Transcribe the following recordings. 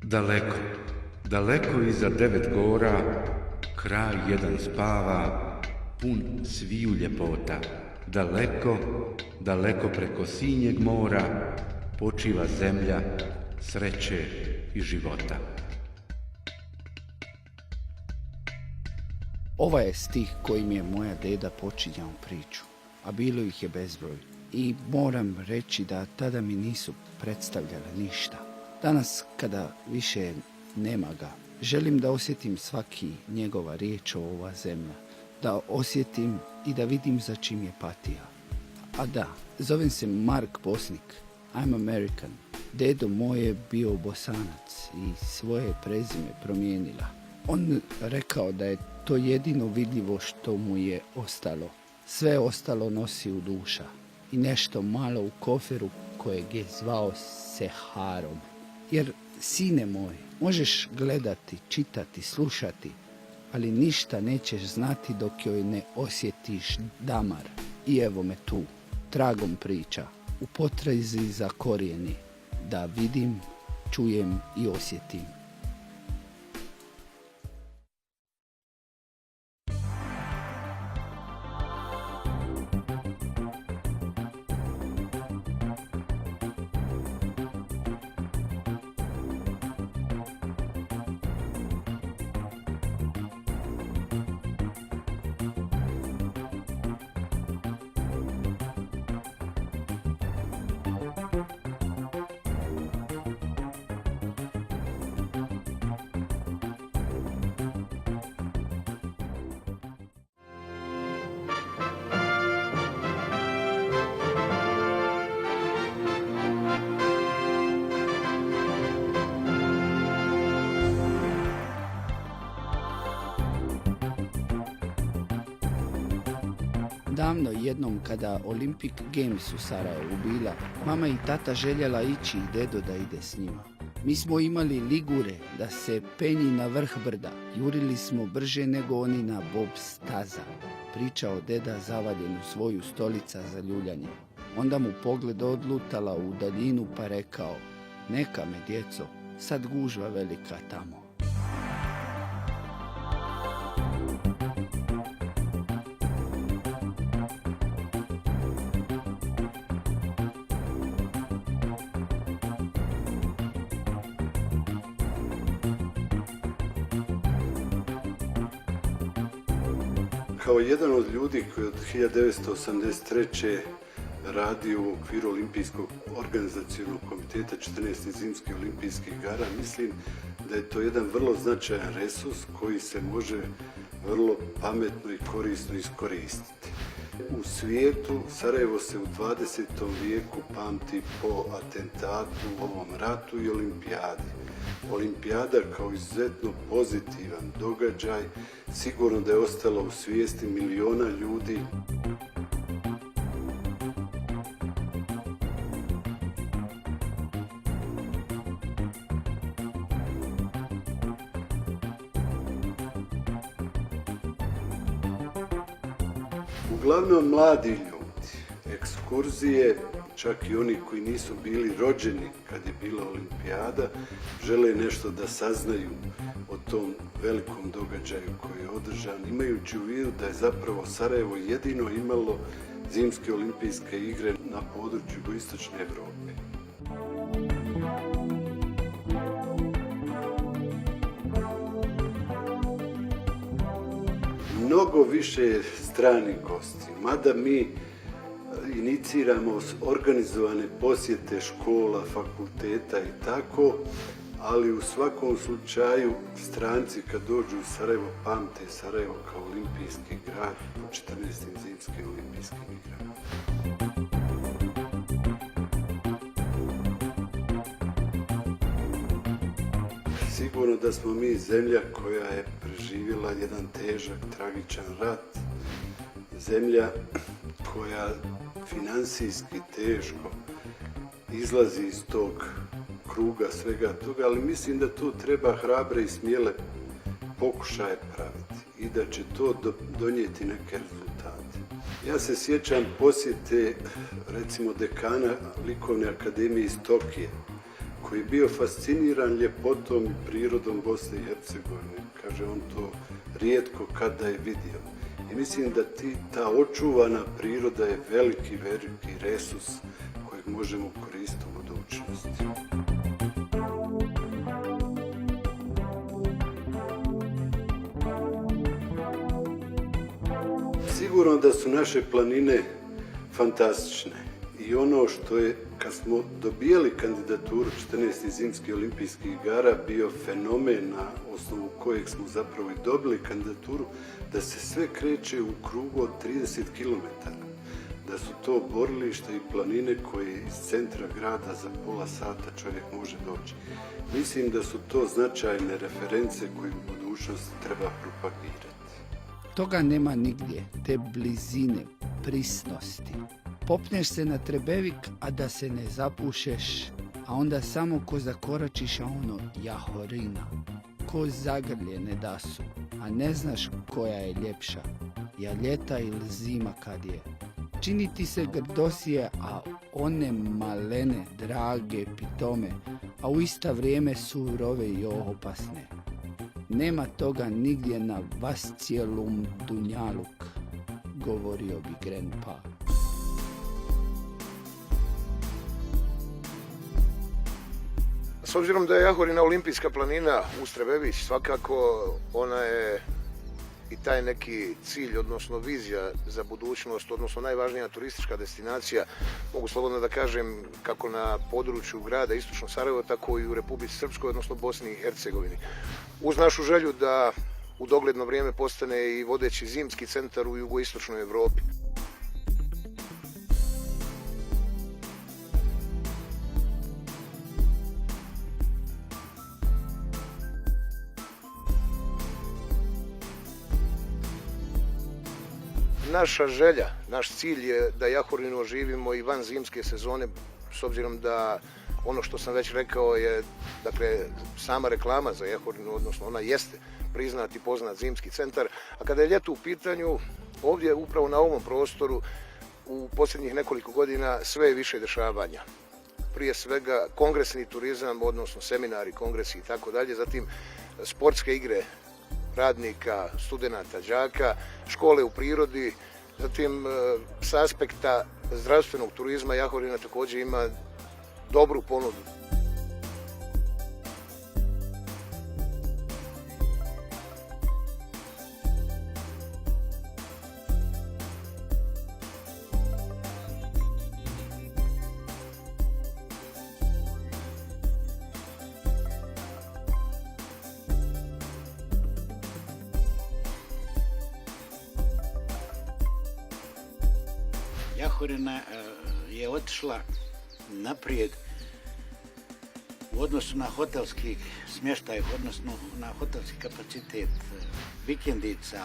Daleko, daleko iza 9 gora, kraj jedan spava, pun sviju ljepota. Daleko, daleko preko sinjeg mora, počiva zemlja sreće i života. Ovo je stih kojim je moja deda počinjao priču, a bilo ih je bezbroj. I moram reći da tada mi nisu predstavljale ništa. Danas, kada više nema ga, želim da osjetim svaki njegova riječ o ova zemlja, da osjetim i da vidim za čim je patija. A da, zovem se Mark Bosnik, I'm American. Dedo moj je bio Bosanac i svoje prezime promijenila. On rekao da je to jedino vidljivo što mu je ostalo. Sve ostalo nosi u duša i nešto malo u koferu kojeg je zvao Seharom. Jer, sine moj, možeš gledati, čitati, slušati, ali ništa nećeš znati dok joj ne osjetiš damar. I evo me tu, tragom priča, u potrazi za korijeni, da vidim, čujem i osjetim. Davno jednom kada Olympic Games u Sarajevu bila, mama i tata željela ići i dedo da ide s njima. Mi smo imali ligure da se penji na vrh brda. Jurili smo brže nego oni na bob staza. Pričao deda zavaljen u svoju stolica za ljuljanje. Onda mu pogled odlutala u daljinu pa rekao: neka me djeco, sad gužva velika tamo. Kao jedan od ljudi koji od 1983. radi u okviru Olimpijskog organizacionog komiteta 14. zimskih olimpijskih igara, mislim da je to jedan vrlo značajan resurs koji se može vrlo pametno i korisno iskoristiti. U svijetu Sarajevo se u 20. vijeku pamti po atentatu, ovom ratu i olimpijadi. Olimpijada kao izuzetno pozitivan događaj sigurno da je ostala u svijesti miliona ljudi. Uglavnom mladi ljudi, ekskurzije, čak i oni koji nisu bili rođeni kad je bila olimpijada, žele nešto da saznaju o tom velikom događaju koji je održan, imajući u vidu da je zapravo Sarajevo jedino imalo zimske olimpijske igre na području jugoistočne Europe. Mnogo više stranih gosti, mada mi iniciramo organizovane posjete škola, fakulteta i tako, ali u svakom slučaju stranci kad dođu u Sarajevo pamte Sarajevo kao olimpijski grad po 14. zimskim olimpijskim igrama. Sigurno da smo mi zemlja koja je preživjela jedan težak, tragičan rat, zemlja koja financijski teško izlazi iz tog kruga svega toga, ali mislim da tu treba hrabre i smjele pokušaje praviti i da će to donijeti neke rezultate. Ja se sjećam posjete recimo dekana Likovne akademije iz Tokije, koji je bio fasciniran ljepotom i prirodom Bosne i Hercegovine. Kaže, on to rijetko kada je vidio. I mislim da ta očuvana priroda je veliki resurs kojeg možemo koristiti u budućnosti. Sigurno da su naše planine fantastične i ono što je, kad smo dobijali kandidaturu 14. zimskih olimpijskih igara, bio fenomen na osnovu kojeg smo zapravo i dobili kandidaturu, da se sve kreće u krugu od 30 km. Da su to borilišta i planine koje iz centra grada za pola sata čovjek može doći. Mislim da su to značajne reference koje u budućnosti treba propagirati. Toga nema nigdje, te blizine, prisnosti. Popneš se na Trebevik, a da se ne zapušeš, a onda samo ko zakoračiš, a ono Jahorina, ko zagrljene dasu, a ne znaš koja je ljepša, ja ljeta ili zima kad je. Čini ti se grdosije, a one malene, drage, pitome, a u isto vrijeme surove i opasne. Nema toga nigdje na vascijelum dunjaluk, govorio bi grandpa. S obzirom da je Jahorina olimpijska planina uz Trebević, svakako ona je i taj neki cilj, odnosno vizija za budućnost, odnosno najvažnija turistička destinacija, mogu slobodno da kažem, kako na području grada Istočno Sarajevo, tako i u Republici Srpskoj, odnosno Bosni i Hercegovini. Uz našu želju da u dogledno vrijeme postane i vodeći zimski centar u jugoistočnoj Evropi. Naša želja, naš cilj je da Jahorinu oživimo i van zimske sezone, s obzirom da ono što sam već rekao je, dakle, sama reklama za Jahorinu, odnosno ona jeste priznat i poznat zimski centar, a kada je ljeto u pitanju, ovdje upravo na ovom prostoru u posljednjih nekoliko godina sve je više dešavanja. Prije svega kongresni turizam, odnosno seminari, kongresi i tako dalje, zatim sportske igre radnika, studenata, đaka, škole u prirodi, zatim s aspekta zdravstvenog turizma Jahorina također ima dobru ponudu. Jahorina je otišla naprijed u odnosu na hotelski smještaj, odnosno na hotelski kapacitet vikendica.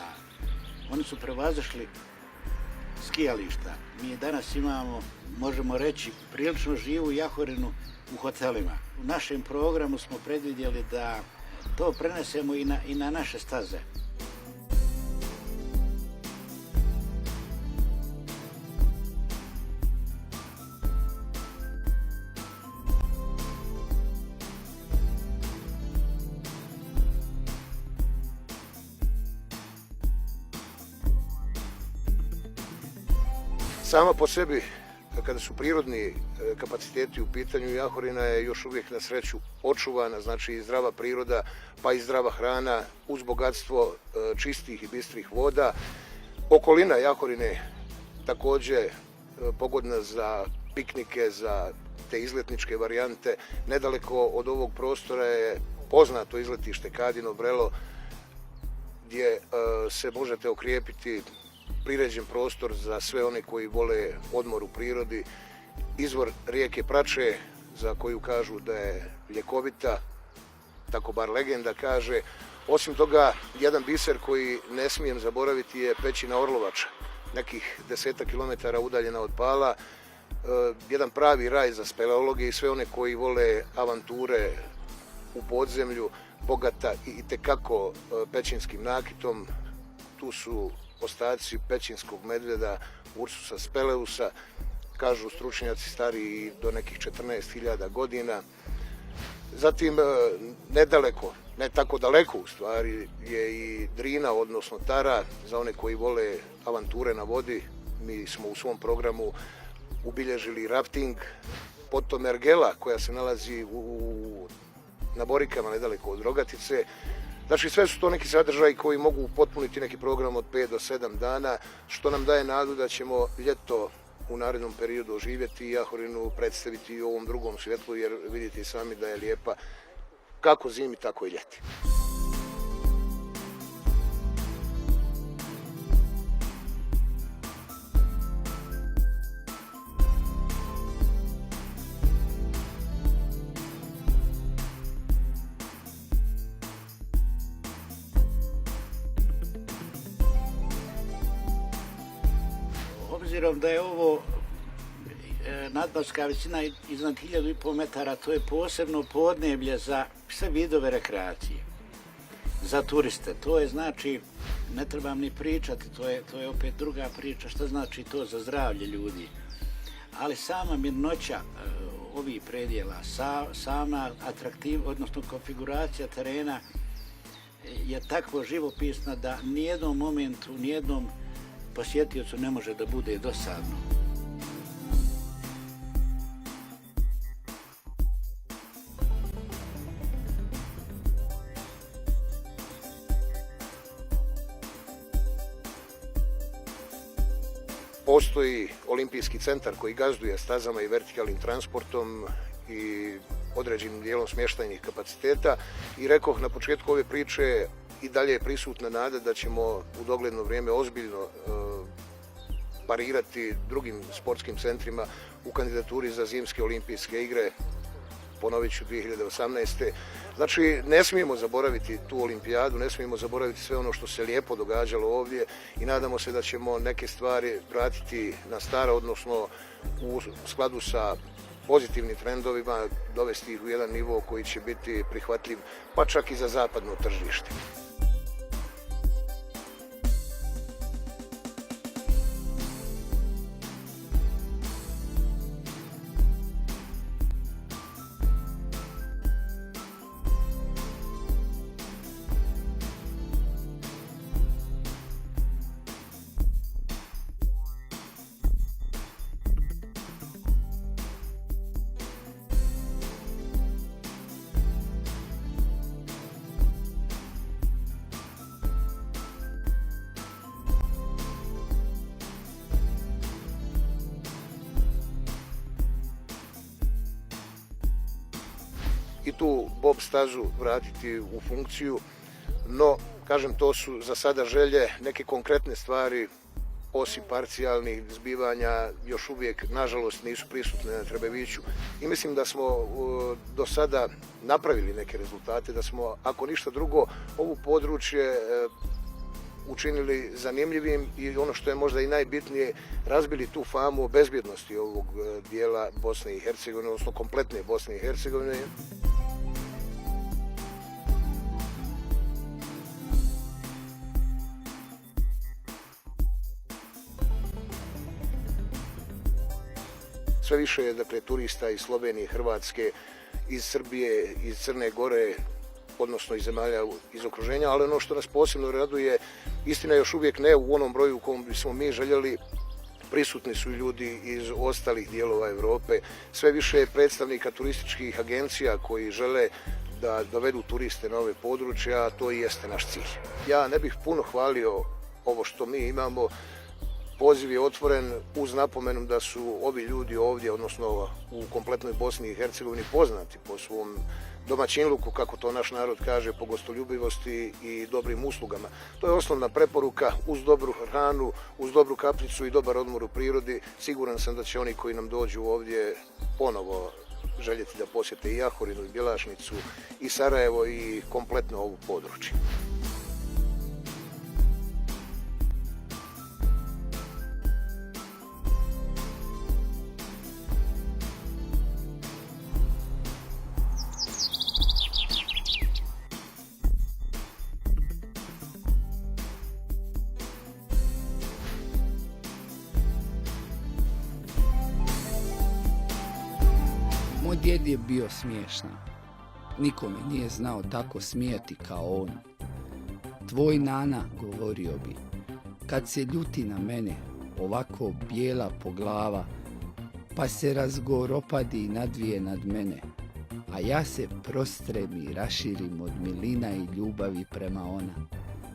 Oni su prevazišli skijališta. Mi danas imamo, možemo reći, prilično živu Jahorinu u hotelima. U našem programu smo predvidjeli da to prenesemo i na naše staze. Sama po sebi, kada su prirodni kapaciteti u pitanju, Jahorina je još uvijek na sreću očuvana, znači i zdrava priroda, pa i zdrava hrana, uz bogatstvo čistih i bistrih voda. Okolina Jahorine također pogodna za piknike, za te izletničke varijante. Nedaleko od ovog prostora je poznato izletište Kadino Brelo, gdje se možete okrijepiti, priređen prostor za sve one koji vole odmor u prirodi, izvor rijeke Prače, za koju kažu da je ljekovita, tako bar legenda kaže. Osim toga, jedan biser koji ne smijem zaboraviti je pećina Orlovača, nekih 10 kilometara udaljena od Pala, jedan pravi raj za speleologe i sve one koji vole avanture u podzemlju, bogata i itekako pećinskim nakitom. Tu su ostaci pećinskog medvjeda Ursusa speleusa, kažu stručnjaci stariji do nekih 14.000 godina. Zatim nedaleko, ne tako daleko u stvari, je i Drina, odnosno Tara, za one koji vole avanture na vodi. Mi smo u svom programu ubilježili rafting, potom Ergela koja se nalazi na Borikama nedaleko od Rogatice. Znači sve su to neki sadržaji koji mogu upotpuniti neki program od 5 do 7 dana, što nam daje nadu da ćemo ljeto u narednom periodu oživjeti i Jahorinu predstaviti u ovom drugom svjetlu, jer vidite i sami da je lijepa kako zimi, tako i ljeti. Obzirom da je ovo nadmorska visina iznad 1500 metara, to je posebno podneblje za sve vidove rekreacije, za turiste. To je znači, ne trebam ni pričati, to je opet druga priča, šta znači to za zdravlje ljudi. Ali sama mirnoća ovih predjela, sama odnosno konfiguracija terena je takvo živopisna da nijednom momentu, nijednom posjetiocu ne može da bude dosadno. Postoji olimpijski centar koji gazduje stazama i vertikalnim transportom i određenim dijelom smještajnih kapaciteta i rekoh na početku ove priče i dalje je prisutna nada da ćemo u dogledno vrijeme ozbiljno parirati drugim sportskim centrima u kandidaturi za zimske olimpijske igre, ponovit ću 2018. Znači, ne smijemo zaboraviti tu olimpijadu, ne smijemo zaboraviti sve ono što se lijepo događalo ovdje i nadamo se da ćemo neke stvari vratiti na staro, odnosno u skladu sa pozitivnim trendovima dovesti ih u jedan nivo koji će biti prihvatljiv, pa čak i za zapadno tržište. I tu bob stazu vratiti u funkciju, no, kažem, to su za sada želje, neke konkretne stvari, osim parcijalnih zbivanja, još uvijek, nažalost, nisu prisutne na Trebeviću. I mislim da smo do sada napravili neke rezultate, da smo, ako ništa drugo, ovo područje učinili zanimljivim i ono što je možda i najbitnije, razbili tu famu o bezbjednosti ovog dijela Bosne i Hercegovine, odnosno kompletne Bosne i Hercegovine. Sve više je, dakle, turista iz Slovenije, Hrvatske, iz Srbije, iz Crne Gore, odnosno iz zemalja iz okruženja, ali ono što nas posebno raduje, istina još uvijek ne u onom broju u kojem bismo mi željeli, prisutni su ljudi iz ostalih dijelova Europe, sve više je predstavnika turističkih agencija koji žele da dovedu turiste na ove područje, a to i jeste naš cilj. Ja ne bih puno hvalio ovo što mi imamo. Poziv je otvoren uz napomenu da su ovi ljudi ovdje, odnosno u kompletnoj Bosni i Hercegovini, poznati po svom domaćinluku, kako to naš narod kaže, po gostoljubivosti i dobrim uslugama. To je osnovna preporuka, uz dobru hranu, uz dobru kaplicu i dobar odmor u prirodi. Siguran sam da će oni koji nam dođu ovdje ponovo željeti da posjete i Jahorinu, i Bjelašnicu, i Sarajevo, i kompletno ovu područje. Moj djed je bio smiješan. Niko me nije znao tako smijati kao on. Tvoj nana, govorio bi, kad se ljuti na mene, ovako bijela po glava, pa se razgoropadi i nadvije nad mene, a ja se prostrem i raširim od milina i ljubavi prema ona.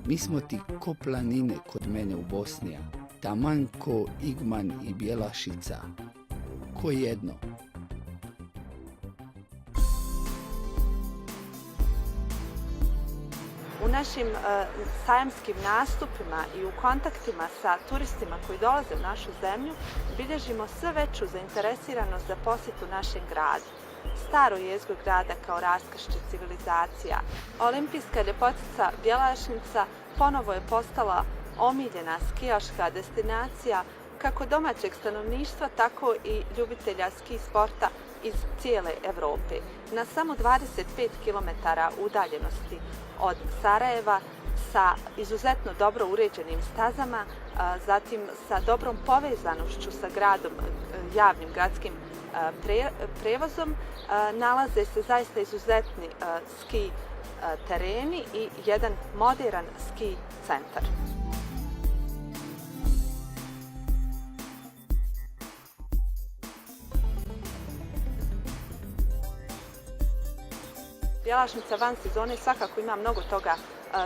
Mi smo ti ko planine kod mene u Bosnija, taman ko Igman i Bjelašica, ko jedno. U našim sajamskim nastupima i u kontaktima sa turistima koji dolaze u našu zemlju bilježimo sve veću zainteresiranost za posjetu našem gradu. Staro jezgro grada kao raskršće civilizacija, olimpijska ljepotica Bjelašnica ponovo je postala omiljena skijaška destinacija kako domaćeg stanovništva, tako i ljubitelja ski sporta iz cijele Evrope. Na samo 25 km udaljenosti od Sarajeva, sa izuzetno dobro uređenim stazama, zatim sa dobrom povezanošću sa gradom, javnim gradskim prevozom, nalaze se zaista izuzetni ski tereni i jedan moderan ski centar. Bjelašnica van sezone svakako ima mnogo toga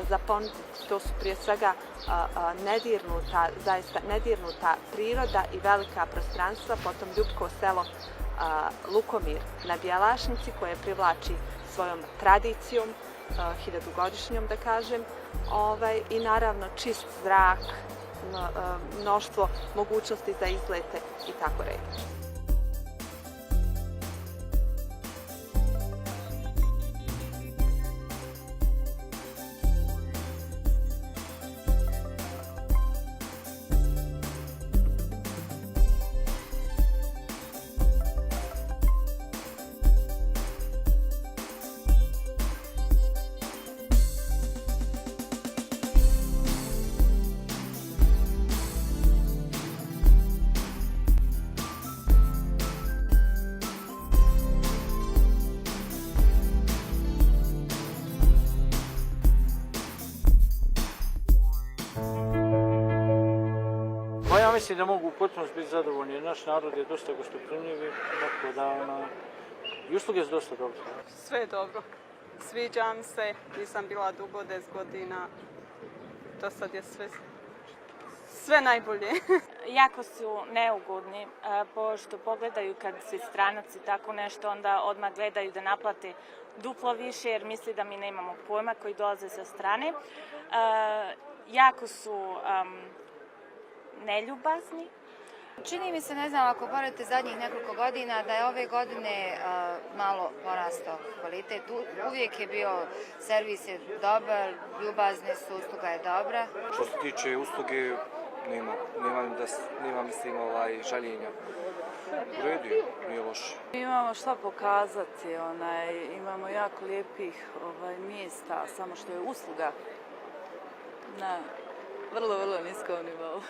za ponuditi. To su prije svega nedirnuta priroda i velika prostranstva, potom ljubko selo Lukomir na Bjelašnici koje privlači svojom tradicijom, hiljadugodišnjom da kažem, i naravno čist zrak, mnoštvo mogućnosti za izlete i tako redom. Ja mislim da mogu u potpunosti biti zadovoljni. Naš narod je dosta gostoprimljiv, tako da i usluge su dosta dobre. Sve je dobro. Sviđa mi se, nisam bila dugo 10 godina. Do sad je sve najbolje. Jako su neugodni, pošto pogledaju kad se stranac i tako nešto, onda odmah gledaju da naplate duplo više jer misli da mi nemamo pojma koji dolaze sa strane. Jako su neljubazni. Čini mi se, ne znam, ako poredite zadnjih nekoliko godina, da je ove godine malo porastao kvalitet. Uvijek je bio, servis je dobar, ljubazni su, usluga je dobra. Što se tiče usluge, nema mislim žaljenja. U redu, nije loše. Imamo šta pokazati, imamo jako lijepih mjesta, samo što je usluga na vrlo niskom nivou.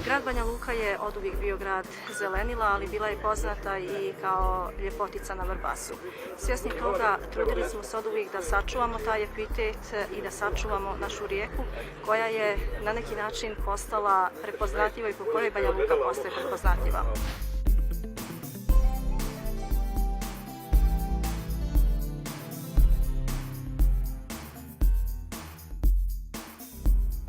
Grad Banja Luka je oduvijek bio grad zelenila, ali bila je poznata i kao ljepotica na Vrbasu. Svjesni toga, trudili smo se oduvijek da sačuvamo taj epitet i da sačuvamo našu rijeku, koja je na neki način postala prepoznatljiva i po kojoj Banja Luka postaje prepoznatljiva.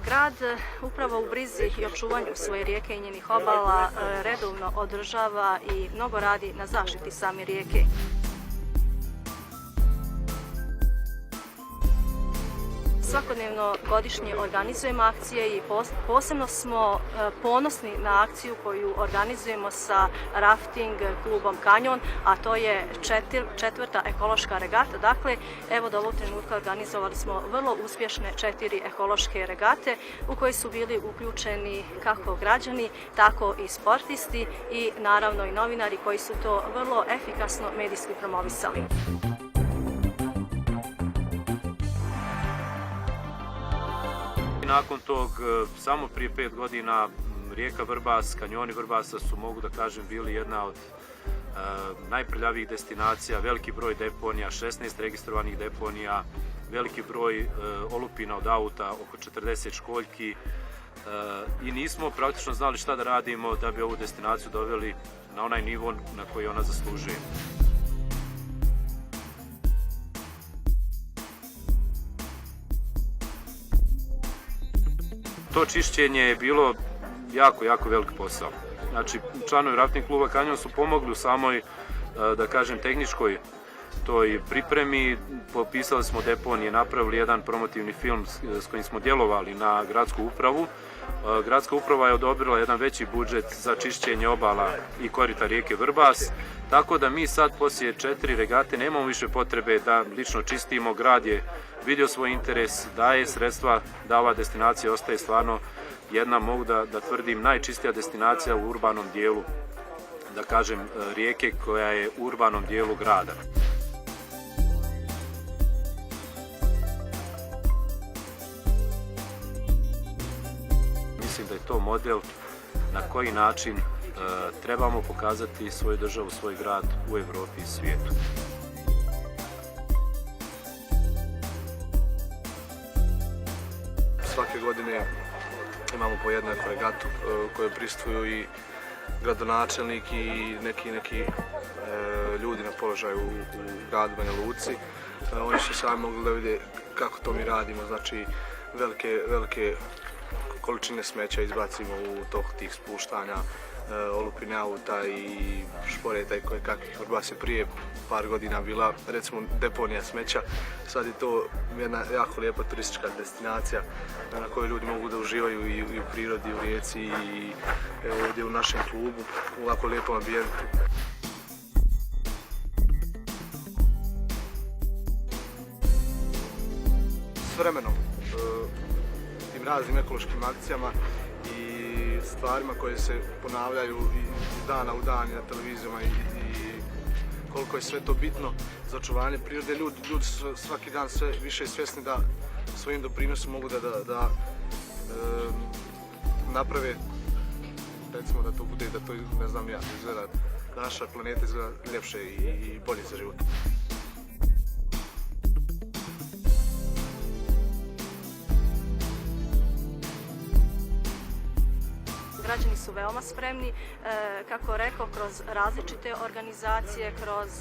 Grad upravo u brizi i očuvanju svoje rijeke i njenih obala redovno održava i mnogo radi na zaštiti same rijeke. svakodnevno godišnje organizujemo akcije i posebno smo ponosni na akciju koju organizujemo sa rafting klubom Kanjon, a to je 4. ekološka regata. Dakle, evo do ovog trenutka organizovali smo vrlo uspješne 4 ekološke regate u koje su bili uključeni kako građani, tako i sportisti i naravno i novinari koji su to vrlo efikasno medijski promovisali. Nakon tog, samo prije 5 godina, rijeka Vrbas, kanjoni Vrbasa su, mogu da kažem, bili jedna od najprljavijih destinacija, veliki broj deponija, 16 registrovanih deponija, veliki broj olupina od auta, oko 40 školjki i nismo praktično znali šta da radimo da bi ovu destinaciju doveli na onaj nivo na koji ona zaslužuje. To čišćenje je bilo jako velik posao. Znači, članovi rafting kluba Kanjon su pomogli u samoj, da kažem, tehničkoj toj pripremi. Popisali smo deponije, napravili jedan promotivni film s kojim smo djelovali na gradsku upravu. Gradska uprava je odobrila jedan veći budžet za čišćenje obala i korita rijeke Vrbas, tako da mi sad poslije 4 regate nemamo više potrebe da lično čistimo. Grad je vidio svoj interes, daje sredstva da ova destinacija ostaje stvarno jedna, mogu da tvrdim, najčistija destinacija u urbanom dijelu, da kažem, rijeke koja je u urbanom dijelu grada. Mislim da je to model na koji način trebamo pokazati svoju državu, svoj grad u Evropi i svijetu. Svake godine imamo po jednu regatu kojoj pristvuju i gradonačelnik i neki ljudi na položaju u gradu Banja Luci. Oni su sami mogli da vide kako to mi radimo, znači velike količine smeća izbacimo u tok tih spuštanja, olupine auta i šporeta i kakvih. Vrbas je prije par godina bila, recimo, deponija smeća. Sad je to jedna jako lijepa turistička destinacija na kojoj ljudi mogu da uživaju i u prirodi, i u rijeci, i ovdje u našem klubu, u ovako lijepom ambijentu. S vremenom, tim raznim ekološkim akcijama i stvarima koje se ponavljaju iz dana u dan na televizijama i koliko je sve to bitno za očuvanje prirode, ljudi svaki dan sve više svjesni da svojim doprinosom mogu da naprave, recimo da to bude, da to, ne znam ja, izgleda, da naša planeta izgleda ljepše i bolje za život. Građani su veoma spremni, kako rekao, kroz različite organizacije, kroz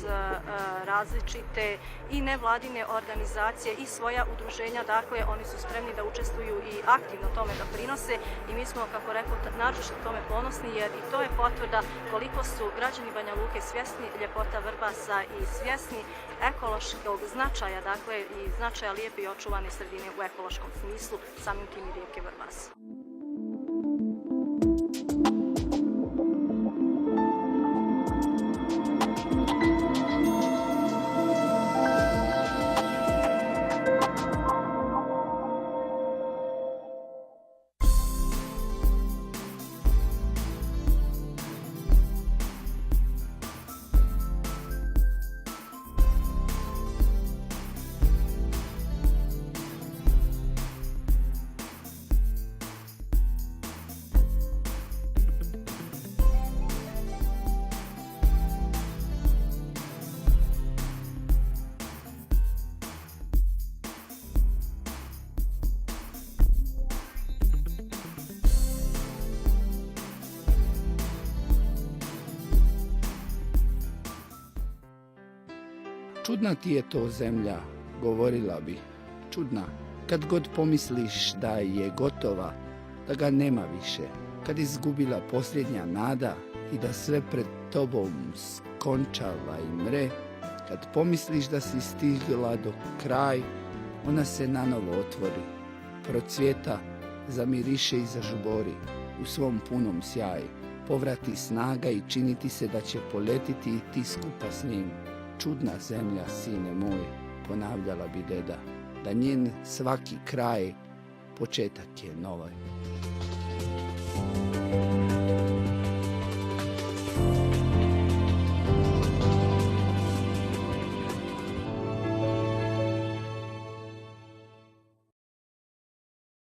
različite i nevladine organizacije i svoja udruženja, dakle oni su spremni da učestvuju i aktivno tome da prinose i mi smo, kako rekao, naročito tome ponosni jer i to je potvrda koliko su građani Banja Luke svjesni ljepota Vrbasa i svjesni ekološkog značaja, dakle i značaja lijepe i očuvane sredine u ekološkom smislu, samim tim i rijeke Vrbas. Čudna ti je to zemlja, govorila bi, čudna, kad god pomisliš da je gotova, da ga nema više, kad izgubila posljednja nada i da sve pred tobom skončava i mre, kad pomisliš da si stigla do kraj, ona se nanovo otvori, procvjeta, zamiriše i zažubori u svom punom sjaju, povrati snaga i činiti se da će poletiti i ti skupa s njim. Čudna zemlja, sine moj, ponavljala bi deda, da njen svaki kraj početak je novaj.